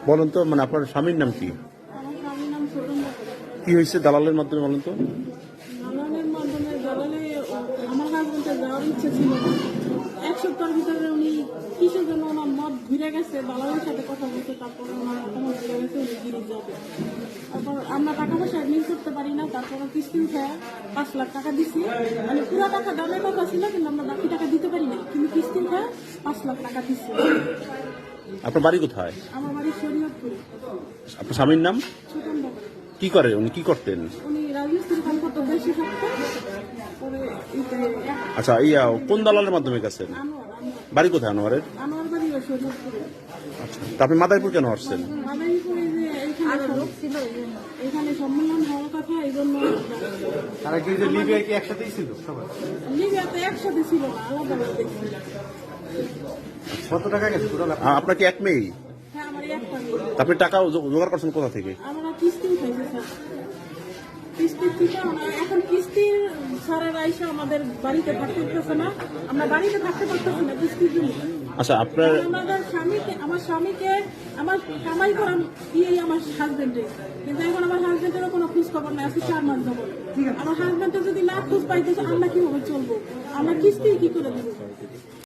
বলুন তো, মানে আপনার স্বামীর নাম কি? আমার স্বামীর নাম ছোটন ব্যাপারী। কি হয়েছে দালালের মাধ্যমে বলুন তো? দালালের মাধ্যমে দালালে আমার হাজবেন্ডের যাওয়ার ইচ্ছে ছিল না। 1 সপ্তাহের ভিতরে উনি কিসের জন্য ওনার মত ঘুরে গেছে, দালালের সাথে কথা বলতে, তারপরে ওনার আমার ঘুরে গেছে উনি গিরিশ যাবে। তারপর আমরা টাকা পয়সা অ্যাডমিট করতে পারি না, তারপরে কিস্তি উঠে 5 লাখ টাকা দিছি। মানে পুরো টাকা দামের কথা ছিল, কিন্তু আমরা বাকি টাকা দিতে পারি না, কিন্তু কিস্তি উঠে 5 লাখ টাকা দিচ্ছি। আপনার বাড়ি কোথায়? আমার বাড়ি শরীয়তপুরে। আপনার স্বামীর নাম ছোটন ব্যাপারী। কি করে, উনি কি করতেন? উনি রাজমিস্ত্রি কাম করতে দেশে থাকতো। পরে আচ্ছা, কোন দালালের মাধ্যমে গেছেন? বাড়ি কোথায় আনোয়ারের? আমার বাড়ি শরীয়তপুরে। আচ্ছা, তা আপনি মাদারীপুর কেন আসছেন? মাদারীপুরে যে এইখানে লোক ছিল, এখানে সম্মেলন হওয়ার কথা, এই জন্য তারা কি যে লিবিয়ায় কি একসাথেই ছিল সবাই? লিবিয়াতে একসাথে ছিল না, আলাদা আলাদা দেখছি। কত টাকা গেছে টোটাল? আপনার কি এক মেয়ে? হ্যাঁ, আমার একটা মেয়ে। তা আপনি টাকা জোগাড় করছেন কোথা থেকে? আমরা কিস্তি উঠাইছি স্যার। কিস্তির থেকে এখন কিস্তির স্যারেরা এসে আমাদের বাড়িতে থাকতে পারতেছে না, আমরা বাড়িতে থাকতে পারতেছি না কিস্তির জন্য। আচ্ছা, আপনার আমার স্বামীকে আমার কামাই করার দিয়েই আমার হাজবেন্ডে, কিন্তু এখন আমার হাজবেন্ডেরও কোনো খোঁজ খবর নেই, আজকে 4 মাস যাবো। আমার হাজবেন্ডের যদি না খোঁজ পাইতেছে, আমরা কিভাবে চলবো? আমরা কিস্তি কি করে দেবো?